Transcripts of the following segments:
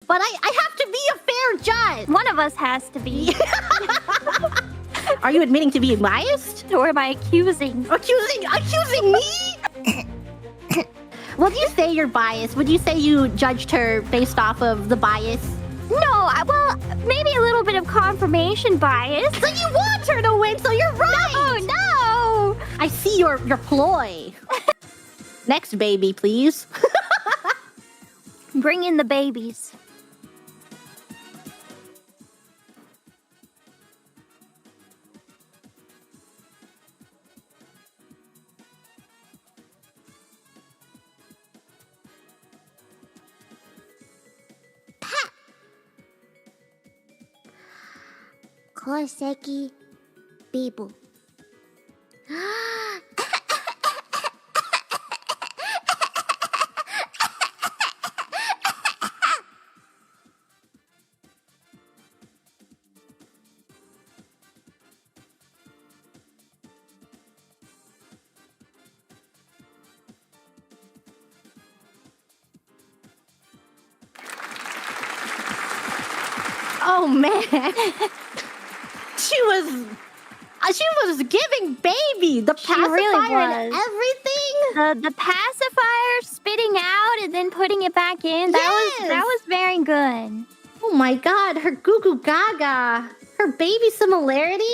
But I have to be a fair judge. One of us has to be. Are you admitting to being biased? Or am I accusing? Accusing me? Would you say you're biased? Would you say you judged her based off of the bias? No, well, maybe a little bit of confirmation bias. So you want her to win, so you're right! Oh, no! I see your ploy. Next baby, please. Bring in the babies. Koseki Bijou. Oh man. She was giving baby the pacifier really and was. everything. The pacifier spitting out and then putting it back in. That was very good. Oh my god, her goo goo gaga. Her baby similarity.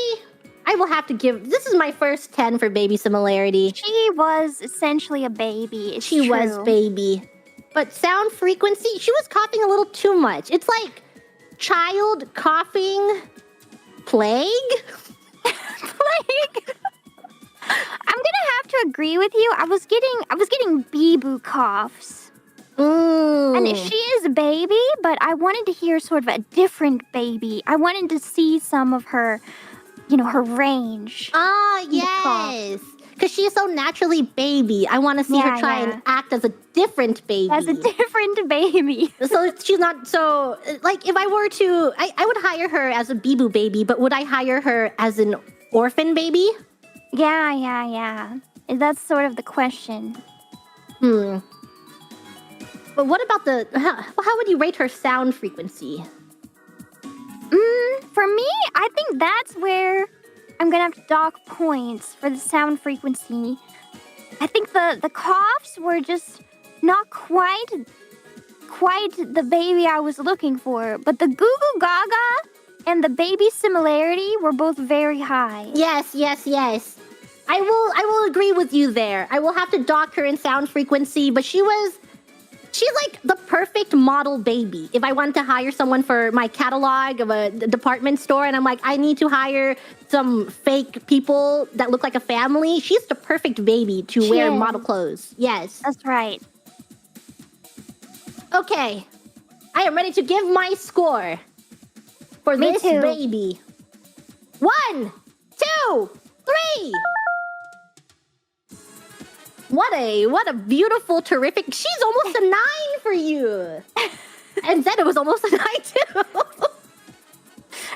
I will have to give. This is my first 10 for baby similarity. She was essentially a baby. She was baby. But sound frequency, she was coughing a little too much. It's like child coughing plague. Plague. I'm gonna have to agree with you. I was getting Bijou coughs. And she is a baby, but I wanted to hear sort of a different baby. I wanted to see some of her, her range. Ah, yes. Because she is so naturally baby. I want to see her try and act as a different baby. As a different baby. So she's not so... Like, if I were to... I would hire her as a Bijou baby, but would I hire her as an orphan baby? Yeah. That's sort of the question. But what about the... How would you rate her sound frequency? For me, I think that's where I'm gonna have to dock points for the sound frequency. I think the coughs were just not quite the baby I was looking for, but the goo goo gaga and the baby similarity were both very high. Yes. I will agree with you there. I will have to dock her in sound frequency, but she's like the perfect model baby. If I wanted to hire someone for my catalog of a department store and I'm like, I need to hire some fake people that look like a family, she's the perfect baby to wear model clothes. Yes. That's right. Okay. I am ready to give my score for this baby. 1, 2, 3. What a beautiful, terrific... She's almost a 9 for you. And then it was almost a 9 too.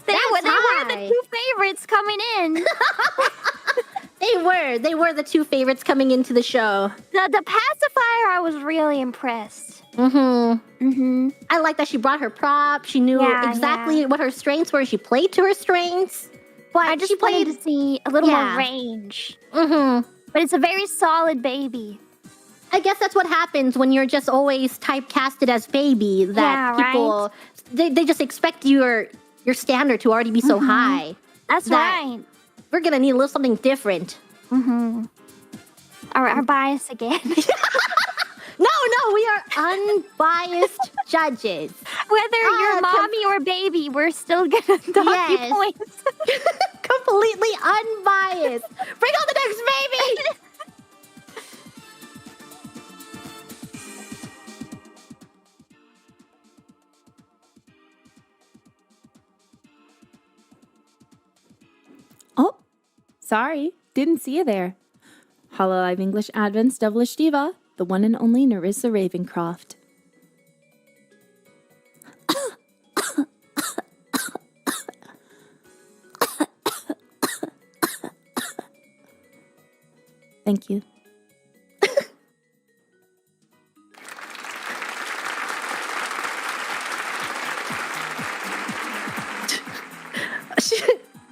They were the two favorites coming in. They were the two favorites coming into the show. The pacifier, I was really impressed. I like that she brought her prop. She knew exactly what her strengths were. She played to her strengths. But I just wanted to see a little more range. But it's a very solid baby. I guess that's what happens when you're just always typecasted as baby. That people, they just expect your standard to already be so high. That's right. We're gonna need a little something different. Our bias again. No, we are unbiased judges. Whether you're mommy or baby, we're still gonna dock you points. Completely unbiased. Bring on the next baby! Oh, sorry. Didn't see you there. Hololive English Advent's Devilish Diva, the one and only Nerissa Ravencroft. Thank you.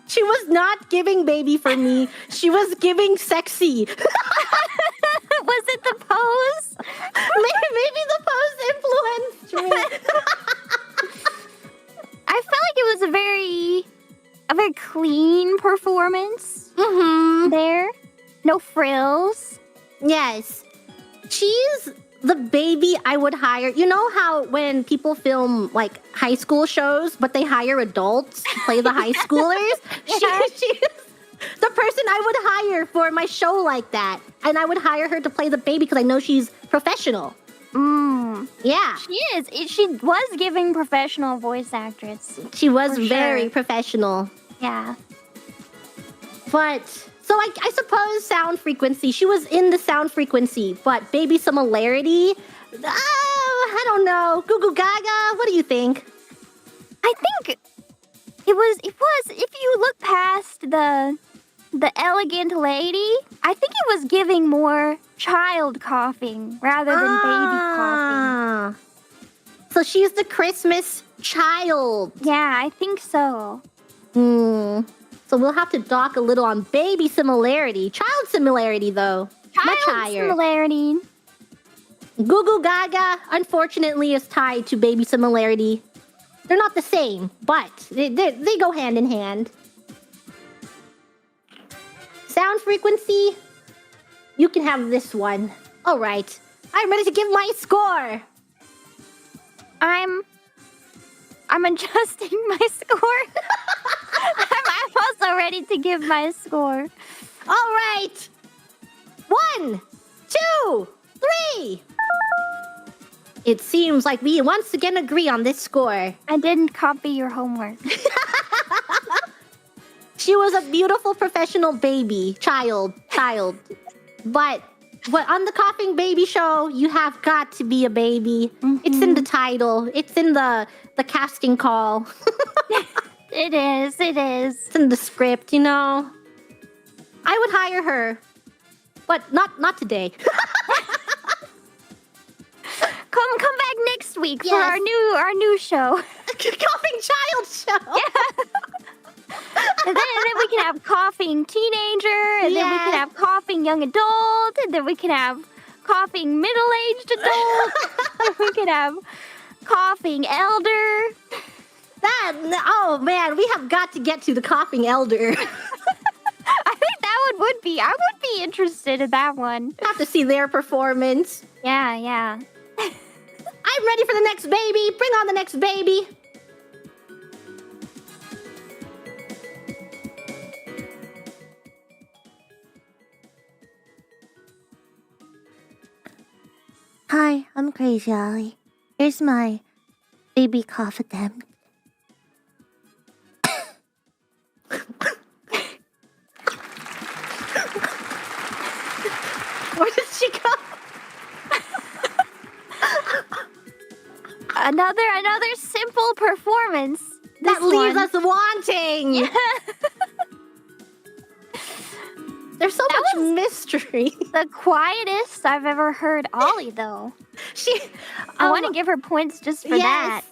She was not giving baby for me. She was giving sexy. Was it the pose? Maybe the pose influenced me. I felt like it was a very clean performance. There. No frills. Yes. She's the baby I would hire. You know how when people film like high school shows, but they hire adults to play the high schoolers? She's the person I would hire for my show like that. And I would hire her to play the baby because I know she's professional. Yeah. She is. She was giving professional voice actress. She was For very sure. professional. Yeah. But, so I suppose sound frequency. She was in the sound frequency, but baby similarity, I don't know. Goo Goo Gaga, what do you think? I think it was, if you look past the elegant lady, I think it was giving more child coughing rather than baby coughing. So she's the Christmas child. Yeah, I think so. So we'll have to dock a little on baby similarity. Child similarity, though. Much higher. Similarity. Goo Goo Gaga, unfortunately, is tied to baby similarity. They're not the same, but they go hand in hand. Sound frequency, you can have this one. All right, I'm ready to give my score. I'm adjusting my score. I'm also ready to give my score. All right. 1, 2, 3. It seems like we once again agree on this score. I didn't copy your homework. She was a beautiful professional baby, child. But on the Coughing Baby Show, you have got to be a baby. It's in the title. It's in the casting call. It is. It's in the script, you know. I would hire her, but not today. Come back next week for Yes. our new show. Coughing Child Show. And then we can have coughing teenager, and then we can have coughing young adult, and then we can have coughing middle-aged adult, and we can have coughing elder. Oh man, we have got to get to the Coughing Elder. I think that one would be. I would be interested in that one. Have to see their performance. Yeah. I'm ready for the next baby. Bring on the next baby. Hi, I'm Kureiji Ollie. Here's my baby cough attempt. Where did she go? Another simple performance. That This leaves one. us wanting. There's so much mystery. The quietest I've ever heard Ollie, though. I want to give her points just for that.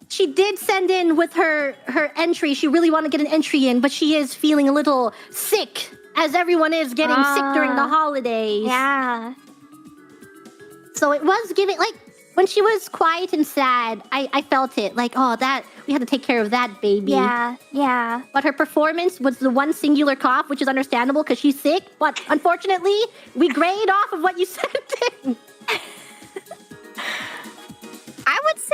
She did send in with her entry. She really wanted to get an entry in, but she is feeling a little sick, as everyone is getting sick during the holidays. Yeah. So it was giving, like, when she was quiet and sad, I felt it. Like, oh, that, we had to take care of that baby. Yeah. But her performance was the one singular cough, which is understandable because she's sick. But unfortunately, we grade off of what you sent in. I would say...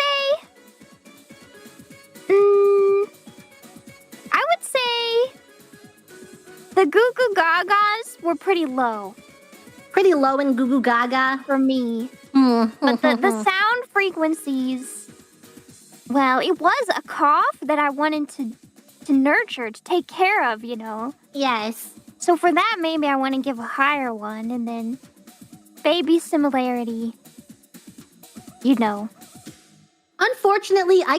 the Goo Goo Gagas were pretty low Pretty low in Goo Goo Gaga. for me. But the sound frequencies... Well, it was a cough that I wanted to nurture, to take care of, you know? Yes. So for that, maybe I want to give a higher one, and then baby similarity, you know. Unfortunately, I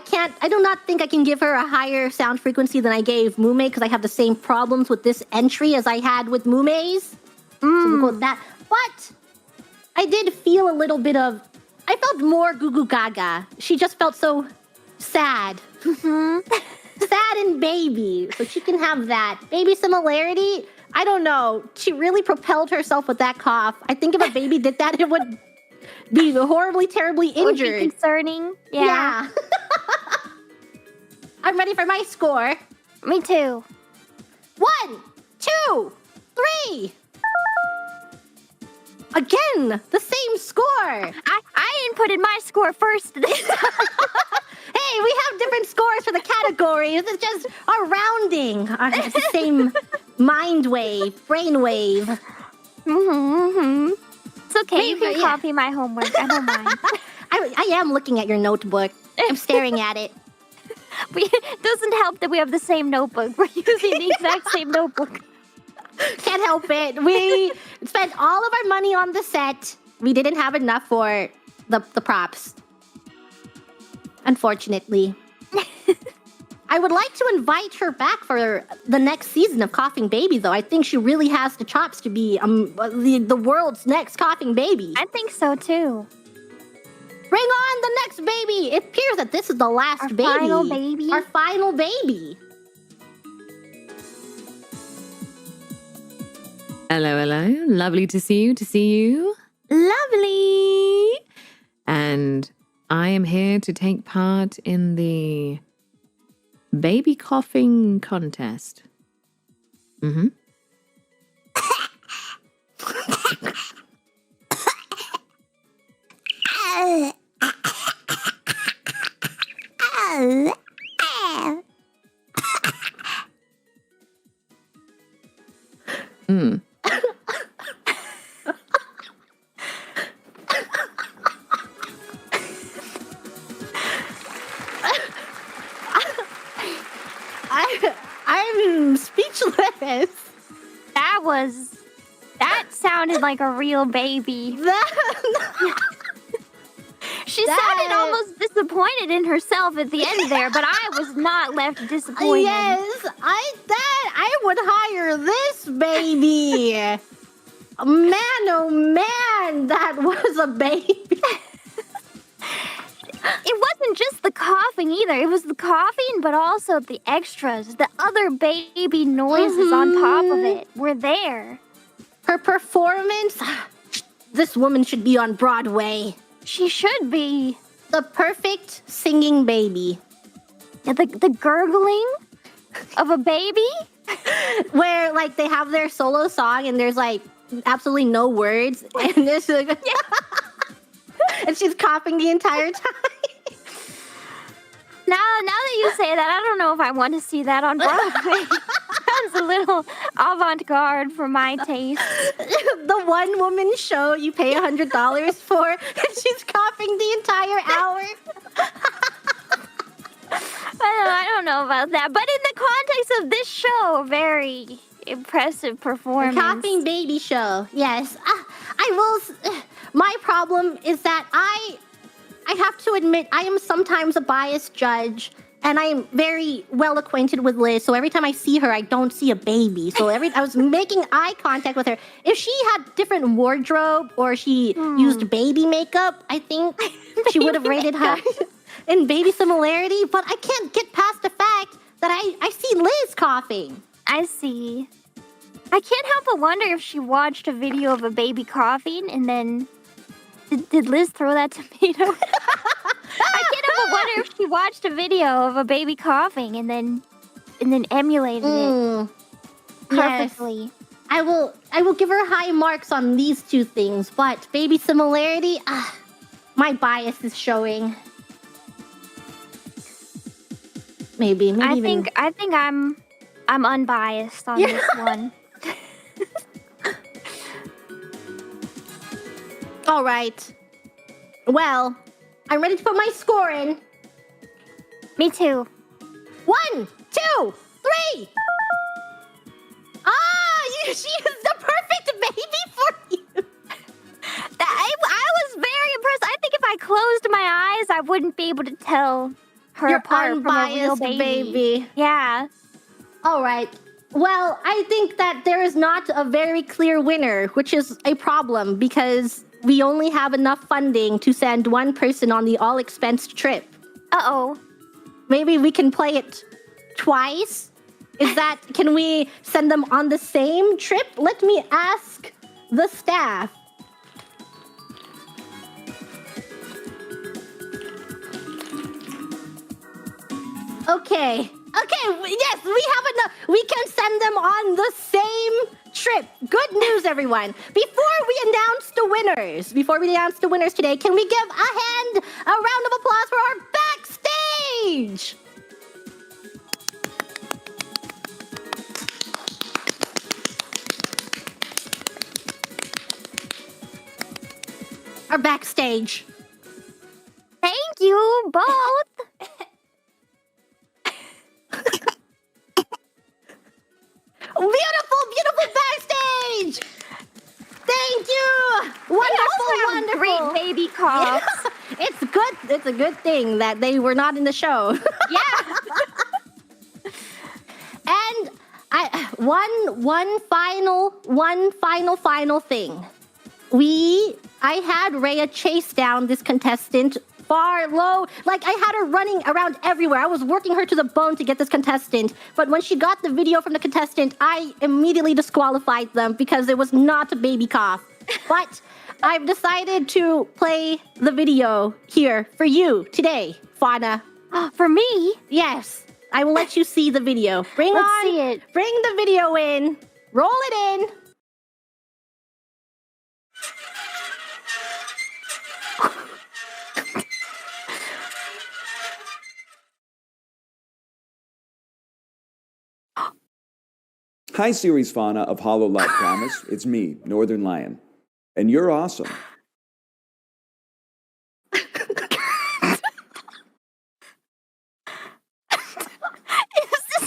do not think I can give her a higher sound frequency than I gave Mume because I have the same problems with this entry as I had with Mume's. So we'll go with that. But I did feel a little bit of... I felt more Goo Goo Gaga. She just felt so sad. sad and baby, so she can have that. Baby similarity, I don't know. She really propelled herself with that cough. I think if a baby did that, it would be horribly, terribly injured. Would be concerning. Yeah. I'm ready for my score. Me too. 1, 2, 3. Again, the same score. I inputted my score first this time. Hey, we have different scores for the categories. It's just our rounding. It's the same mind wave, brain wave. It's okay. You can copy my homework. I don't mind. I am looking at your notebook. I'm staring at it. It doesn't help that we have the same notebook. We're using the exact same notebook. Can't help it. We spent all of our money on the set. We didn't have enough for the props. Unfortunately. I would like to invite her back for the next season of Coughing Baby, though. I think she really has the chops to be the world's next Coughing Baby. I think so, too. Bring on the next baby. It appears that this is the last baby. Our final baby. Our final baby. Hello, hello. Lovely to see you. Lovely. And I am here to take part in the baby coughing contest. I'm speechless. That sounded like a real baby. She sounded almost disappointed in herself at the end there, but I was not left disappointed. Yes, I would hire this baby. Man, oh man, that was a baby. It wasn't just the coughing either. It was the coughing, but also the extras. The other baby noises on top of it were there. Her performance, this woman should be on Broadway. She should be. The perfect singing baby. Yeah, the gurgling of a baby? Where, like, they have their solo song and there's, like, absolutely no words. And there's, like, and she's coughing the entire time. Now that you say that, I don't know if I want to see that on Broadway. Sounds a little avant-garde for my taste. The one-woman show you pay $100 for, and she's coughing the entire hour. I don't know about that. But in the context of this show, very impressive performance. The coughing baby show, yes. My problem is that I have to admit I am sometimes a biased judge, and I am very well acquainted with Liz. So every time I see her, I don't see a baby. So I was making eye contact with her. If she had different wardrobe or she used baby makeup, I think she would have rated her in baby similarity. But I can't get past the fact that I see Liz coughing. I see. I can't help but wonder if she watched a video of a baby coughing and then... Did Liz throw that tomato? I can't help but wonder if she watched a video of a baby coughing and then emulated it perfectly. Yes. I will give her high marks on these two things, but baby similarity, my bias is showing. Maybe I think I'm unbiased on this one. All right. Well, I'm ready to put my score in. Me too. 1, 2, 3. She is the perfect baby for you. I was very impressed. I think if I closed my eyes, I wouldn't be able to tell her apart from a real baby. Yeah. All right. Well, I think that there is not a very clear winner, which is a problem because we only have enough funding to send one person on the all-expensed trip. Uh-oh. Maybe we can play it twice? Can we send them on the same trip? Let me ask the staff. Okay, yes, we have enough. We can send them on the same trip. Good news, everyone. Before we announce the winners today, can we give a round of applause for our backstage? Our backstage. Thank you both. Beautiful backstage. Thank you. Wonderful. Great baby coughs. Yeah. It's a good thing that they were not in the show. Yeah. And one final thing. I had Rhea chase down this contestant far low. Like, I had her running around everywhere. I was working her to the bone to get this contestant. But when she got the video from the contestant, I immediately disqualified them because it was not a baby cough. But I've decided to play the video here for you today, Fauna. For me? Yes, I will let you see the video. Let's see it. Bring the video in. Roll it in. Hi, Ceres Fauna of hololive Promise. It's me, Northernlion. And you're awesome. Is this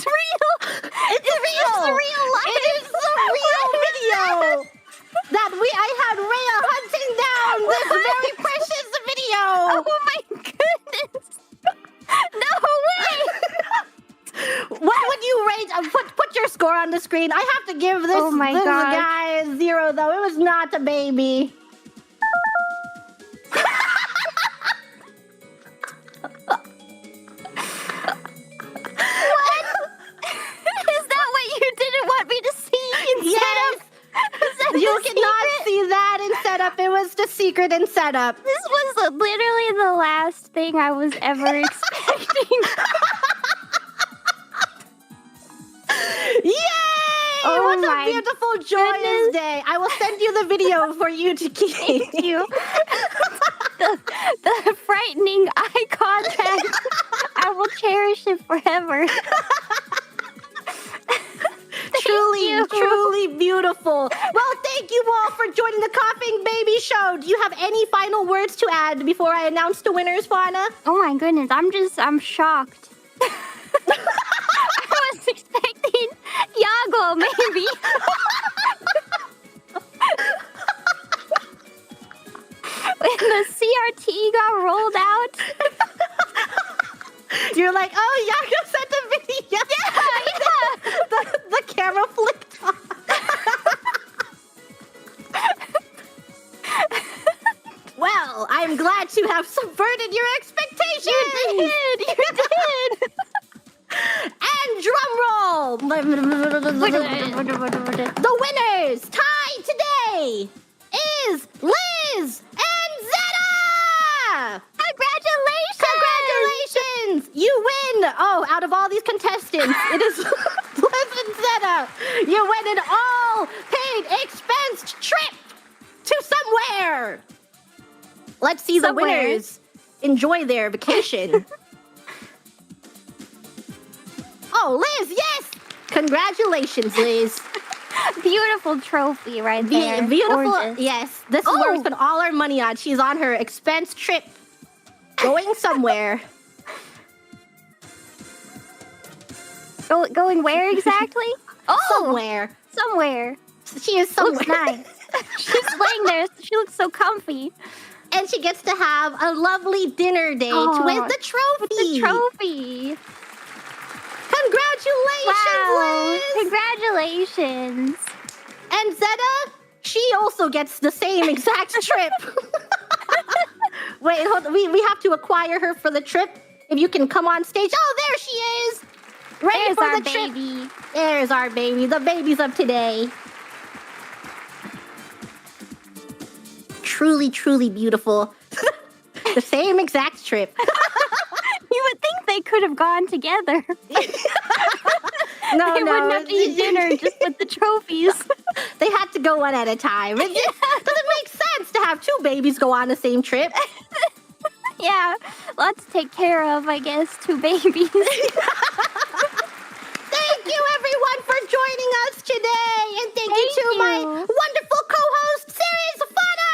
real? It's real life. It is a real video that I had Rhea hunting down this very precious video. Oh my goodness. No way. What would you rate? Put your score on the screen. I have to give this guy a 0, though. It was not a baby. You cannot see that in setup. It was the secret in setup. This was literally the last thing I was ever expecting. Yay! Oh, what a beautiful, joyous day. I will send you the video for you to keep. Thank you. The frightening eye contact. I will cherish it forever. Truly beautiful. Well, thank you all for joining the Coughing Baby Show. Do you have any final words to add before I announce the winners, Fauna? Oh my goodness, I'm shocked. I was expecting Yago, maybe. When the CRT got rolled out. You're like, oh, Yago sent a video. Yeah. The camera flicked off. Well, I'm glad to have subverted your expectations. You did. And drum roll. The winners tied today is Liz and Zeta. Congratulations! You win! Oh, out of all these contestants, it is Liz and Zeta. You win an all-paid expensed trip to somewhere. Let's see the winners enjoy their vacation. Oh, Liz, yes! Congratulations, Liz. Beautiful trophy right there. Beautiful, Gorgeous. yes. This is where we spent all our money on. She's on her expense trip. Going somewhere. Going where exactly? Somewhere. Somewhere. She is somewhere. Looks nice. She's laying there. She looks so comfy. And she gets to have a lovely dinner date with the trophy. With the trophy. Congratulations, Wow. Liz. Congratulations. And Zeta, she also gets the same exact trip. Wait, hold on. We have to acquire her for the trip. If you can come on stage. Oh, there she is. Ready There's for our the trip. baby. There's our baby, the babies of today. Truly, truly beautiful. The same exact trip. You would think they could have gone together. No, They no. wouldn't have to eat dinner just with the trophies. They had to go one at a time. It doesn't make sense to have two babies go on the same trip. Yeah, lots to take care of, I guess, two babies. Thank you, everyone, for joining us today. And thank you to my you. wonderful co-host, Ceres Fauna!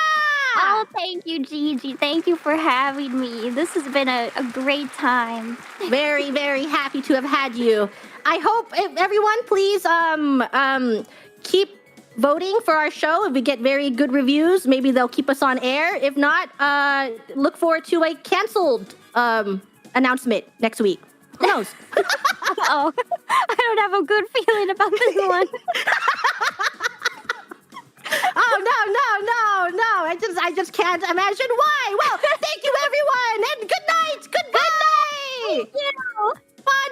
Oh, thank you, Gigi. Thank you for having me. This has been a great time. Very, very happy to have had you. I hope everyone please keep voting for our show. If we get very good reviews, maybe they'll keep us on air. If not, look forward to a canceled announcement next week. Who knows? Oh, I don't have a good feeling about this one. Oh no! I just can't imagine why. Well, thank you everyone, and good night. Goodbye. Thank you. Fun